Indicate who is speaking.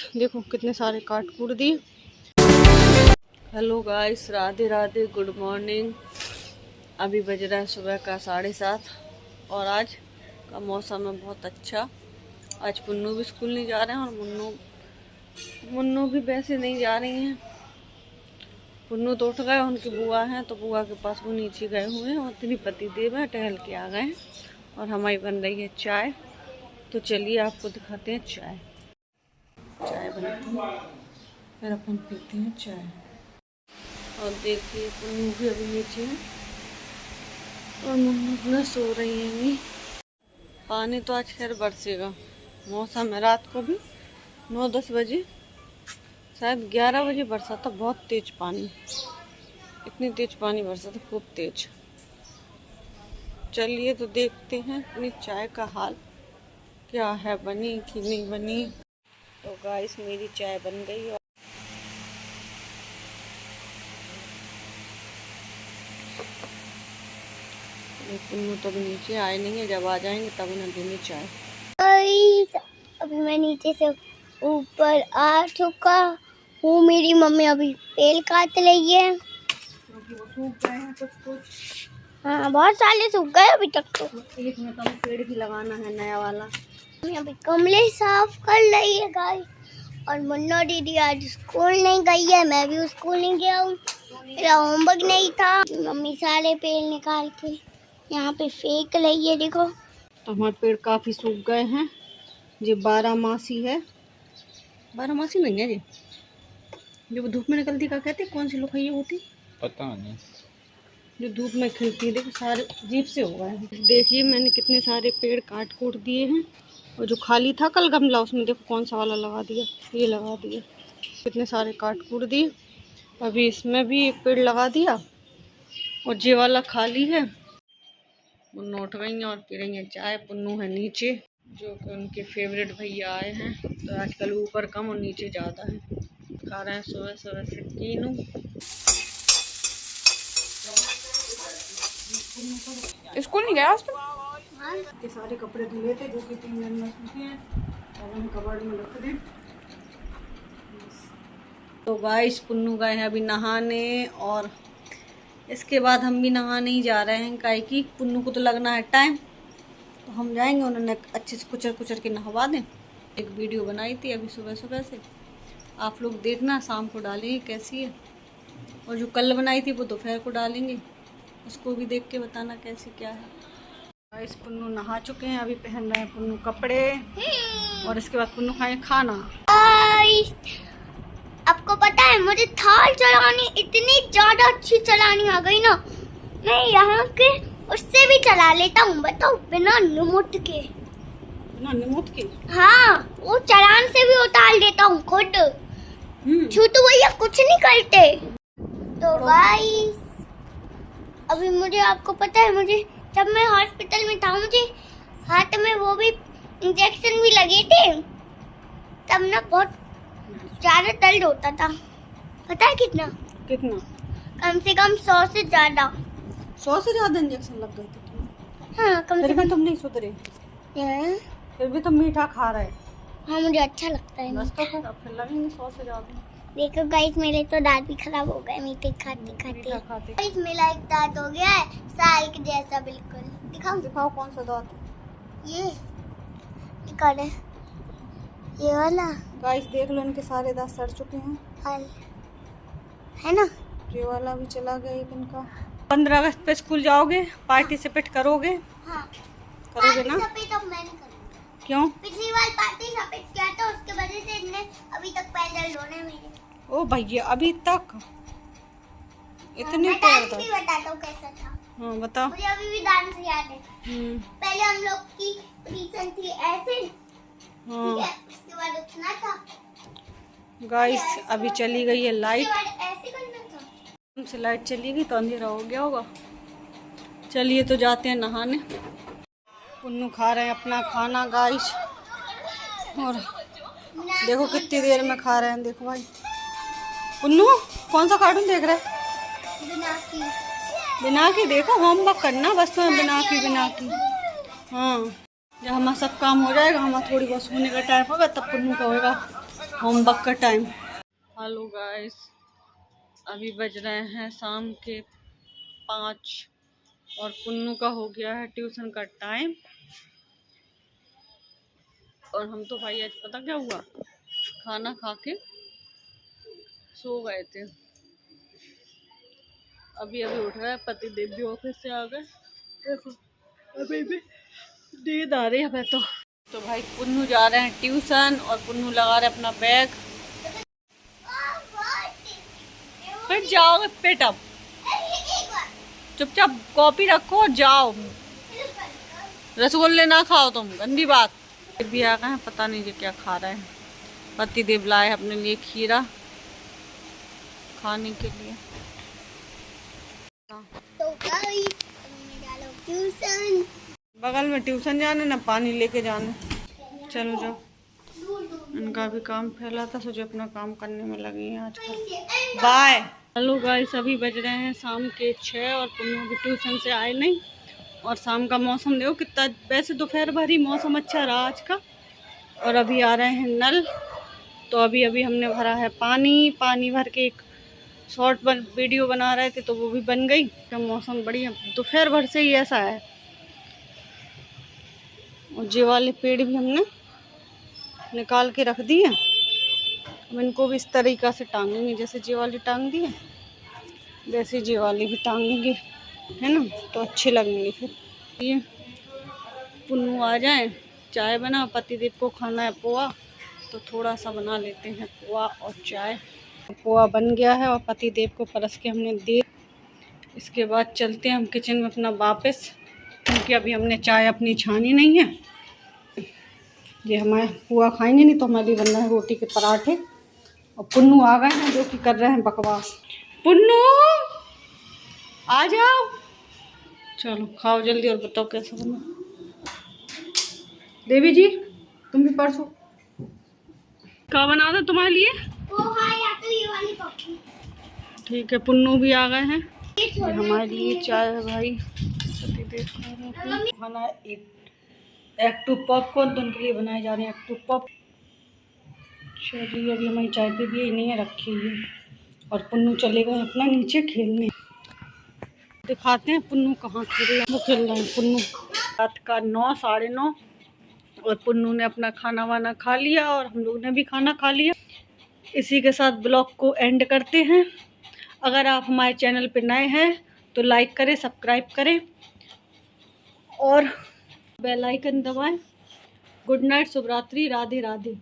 Speaker 1: देखो कितने सारे काट कूट दिए। Hello guys, Radhe Radhe, good morning. अभी बज रहा है सुबह का 7:30 और आज का मौसम है बहुत अच्छा। आज पुन्नू भी स्कूल नहीं जा रहे हैं और मुन्नू भी वैसे नहीं जा रही हैं। पुन्नू तो उठ गए, उनकी बुआ हैं तो बुआ के पास वो नीचे गए हुए हैं और इतनी पति देव है, टहल के आ गए हैं। और हमारी बन रही है चाय, तो चलिए आपको दिखाते हैं चाय। चाय बनाते हैं फिर अपन पीते हैं चाय। और देखिए पुन्नू भी अभी नीचे है और मुन्नू अपना सो रही है। पानी तो आज खैर बरसेगा, मौसम है। रात को भी 9-10 बजे, शायद 11 बजे बरसा था बहुत तेज पानी। इतनी तेज पानी बरसा था, खूब तेज। चलिए तो देखते हैं अपनी चाय का हाल क्या है, बनी कि नहीं बनी। तो गाइस मेरी चाय बन गई और पुन्नू तो अभी नीचे आए नहीं है, जब आ जाएंगे तब उन्हें देंगे चाय।
Speaker 2: अभी मैं नीचे से ऊपर आ चुका हूँ। मेरी मम्मी अभी पेड़ काट रही है
Speaker 1: क्योंकि वो सूख गए हैं कुछ।
Speaker 2: हाँ, बहुत सारे सूख गए अभी तक तो।
Speaker 1: एक में तो पेड़ भी लगाना है नया वाला।
Speaker 2: मम्मी अभी गमले साफ कर रही है गाइस। और मुन्ना दीदी आज स्कूल नहीं गई है, मैं भी स्कूल नहीं गया हूँ, मेरा होमवर्क नहीं था। मम्मी सारे पेड़ निकाल के यहाँ पे फेंक रही है। देखो
Speaker 1: तो हमारे पेड़ काफी सूख गए हैं। ये 12 मासी है, 12 मासी नहीं है ये, जो धूप में निकलती क्या कहते हैं, कौन सी लोखैया होती
Speaker 3: पता नहीं,
Speaker 1: जो धूप में खिलती है। देखो सारे जीप से हो गए हैं। देखिए मैंने कितने सारे पेड़ काट कूट दिए हैं। और जो खाली था कल गमला, उसमें देखो कौन सा वाला लगा दिया, ये लगा दिया। कितने सारे काट कूट दिए। अभी इसमें भी एक पेड़ लगा दिया और ये वाला खाली है। पुन्नू उठ गई हैं और पी रही हैं चाय। पुन्नू है नीचे, जो कि उनके फेवरेट भैया आए हैं, तो आजकल ऊपर कम और नीचे ज़्यादा है। खा रहे हैं सुबह सुबह से कीनू।
Speaker 4: स्कूल नहीं गया आज तो।
Speaker 1: के सारे कपड़े धुले थे जो कि 3 दिन में सूखे हैं और उन्हें कबर्ड में रख दें। तो गाइस पुन्नू गए हैं अभी नहाने और इसके बाद हम भी नहाने ही जा रहे हैं। काहे कि पुन्नू को तो लगना है टाइम, तो हम जाएंगे, उन्होंने अच्छे से कुचर कुचर के नहवा दें। एक वीडियो बनाई थी अभी सुबह सुबह से, आप लोग देखना, शाम को डालेंगे कैसी है। और जो कल बनाई थी वो दोपहर को डालेंगे, उसको भी देख के बताना कैसी क्या है। गाइस पुन्नू नहा चुके हैं, अभी पहन रहे हैं पुन्नू कपड़े और इसके बाद पुन्नू खाएं खाना।
Speaker 2: आपको पता है मुझे थाल चलानी इतनी ज्यादा अच्छी चलानी आ गई ना, मैं यहाँ के उससे भी चला लेता हूँ। बताओ, बिना रिमोट के।
Speaker 1: बिना रिमोट के?
Speaker 2: हाँ, वो चलान से भी उतार देता हूँ खुद। छोटू भैया कुछ नहीं करते। तो गाइस अभी मुझे, आपको पता है, मुझे जब मैं हॉस्पिटल में था, मुझे हाथ में वो भी इंजेक्शन भी लगे थे, तब ना बहुत ज्यादा दर्द होता था। पता है कितना?
Speaker 1: कितना?
Speaker 2: कम से कम 100 से ज्यादा।
Speaker 1: 100 से ज्यादा इंजेक्शन लग गए थे?
Speaker 2: हाँ, कम से
Speaker 1: फिर भी
Speaker 2: कम।
Speaker 1: तुम नहीं सुधरे? फिर भी तुम मीठा खा रहे?
Speaker 2: हाँ, मुझे अच्छा लगता है।
Speaker 1: बस तो फिर लगेंगे 100 से ज्यादा।
Speaker 2: देखो गाइस, मेरे तो दांत भी खराब हो गए मीठे खाते खाते। गाइस मेरा एक दांत हो गया है साल के जैसा, बिल्कुल।
Speaker 1: दिखाओ कौन सा दांत?
Speaker 2: ये निकाल है, ये वाला।
Speaker 1: गाइस देख लो, इनके सारे दांत सड़ चुके हैं,
Speaker 2: है ना?
Speaker 1: ये वाला भी चला गया एक इनका। 15 अगस्त पे स्कूल जाओगे, पार्टिसिपेट करोगे?
Speaker 2: हाँ,
Speaker 1: करोगे ना?
Speaker 2: पार्टिसिपेट अब मैं नहीं करूँगी।
Speaker 1: क्यों?
Speaker 2: पिछली बार पार्टिसिपेट किया था, उसके वजह से इनने अभी तक पैदल रोने मेरे।
Speaker 1: ओ भैया, अभी तक इतने
Speaker 2: मैं डांस भी बताता हूँ कैसा था।
Speaker 1: हाँ बताओ।
Speaker 2: मुझे अभी भी डांस याद है। पहले हम लोग की पोजीशन थी ऐसे, ठीक है, उसके बाद उठना था।
Speaker 1: गाइस अभी चली गई है लाइट,
Speaker 2: ऐसे करना था।
Speaker 1: हमसे लाइट चली गई तो अंधेरा हो गया होगा। चलिए तो जाते हैं नहाने। पुन्नू खा रहे हैं अपना खाना गाइस, और देखो कितनी देर में खा रहे हैं। देखो भाई पुन्नू कौन सा कार्टून देख रहे हैं? बिना की देखो, होमवर्क करना बस तुम्हें, बिना की। हाँ, जब हमारा सब काम हो जाएगा, हमारा थोड़ी बहुत सोने का टाइम होगा, तब पुन्नू का होगा होमवर्क का टाइम। हेलो गाइस, अभी बज रहे हैं शाम के 5 और पुन्नू का हो गया है ट्यूशन का टाइम। और हम तो भाई आज पता क्या हुआ, खाना खा के सो गए थे। अभी अभी उठ रहा है, पति देव भी ऑफिस से आ गए। देखो अभी भी नींद आ रही है तो भाई पुन्नू जा रहे हैं ट्यूशन और पुन्नू लगा रहे अपना बैग। फिर जाओगे पेट, अब चुपचाप कॉपी रखो और जाओ। रसगुल्ले ना खाओ तुम, गंदी बात। भी आ गए हैं, पता नहीं ये क्या खा रहे हैं। पति देव लाए अपने लिए खीरा खाने के लिए।
Speaker 2: तो गाइस डालो ट्यूशन।
Speaker 1: बगल में ट्यूशन जाने ना पानी लेके जाने। चलो जाओ, इनका भी काम फैला था, सोचे अपना काम करने में लगी हैं आजकल। बाय। हेलो गाइस, अभी बज रहे हैं शाम के 6 और पुन्नू भी ट्यूशन से आए नहीं। और शाम का मौसम देखो कितना, वैसे दोपहर भर ही मौसम अच्छा रहा आज का। और अभी आ रहे हैं नल, तो अभी अभी हमने भरा है पानी भर के एक शॉर्ट वीडियो बना रहे थे तो वो भी बन गई। तो मौसम बढ़िया, दोपहर भर से ही ऐसा है। और ये वाले पेड़ भी हमने निकाल के रख दिए। अब इनको भी इस तरीक़ा से टांगेंगे, जैसे जे वाली टांग दिए वैसे जे वाली भी टांगेंगे, है ना, तो अच्छे लगेंगे। फिर ये पुन्नू आ जाए, चाय बना, पतिदेव को खाना है पोहा, तो थोड़ा सा बना लेते हैं पोहा और चाय। पोहा बन गया है और पतिदेव को परस के हमने दे। इसके बाद चलते हैं हम किचन में अपना वापस, क्योंकि अभी हमने चाय अपनी छानी नहीं है। ये हमारे पोहा खाएंगे नहीं तो हमारे बन रहा है रोटी के पराठे। और पुन्नू आ गए हैं जो कि कर रहे हैं बकवास। पुन्नू आ जाओ, चलो खाओ जल्दी और बताओ कैसा बना। देवी जी तुम भी परसो क्या बना दो तुम्हारे लिए।
Speaker 2: या तो ये वाली कॉफी।
Speaker 1: ठीक है, पुन्नू भी आ गए हैं। ये हमारे लिए चाय है भाई, खाना है। एक टू पॉपकॉर्न तो उनके लिए बनाए जा रहे हैं, एक टू पॉप। चलिए अभी हमारी चाय पे भी नहीं है, रखी हुई है। और पुन्नू चले गए अपना नीचे खेलने। दिखाते हैं पुन्नू कहाँ खेल रहे हैं। वो खेल रहे हैं पुन्नू रात का 9 साढ़े 9। और पुन्नू ने अपना खाना वाना खा लिया और हम लोग ने भी खाना खा लिया। इसी के साथ ब्लॉग को एंड करते हैं। अगर आप हमारे चैनल पे नए हैं तो लाइक करें, सब्सक्राइब करें और बेल आइकन दबाएं। गुड नाइट, शुभ रात्रि, राधे राधे।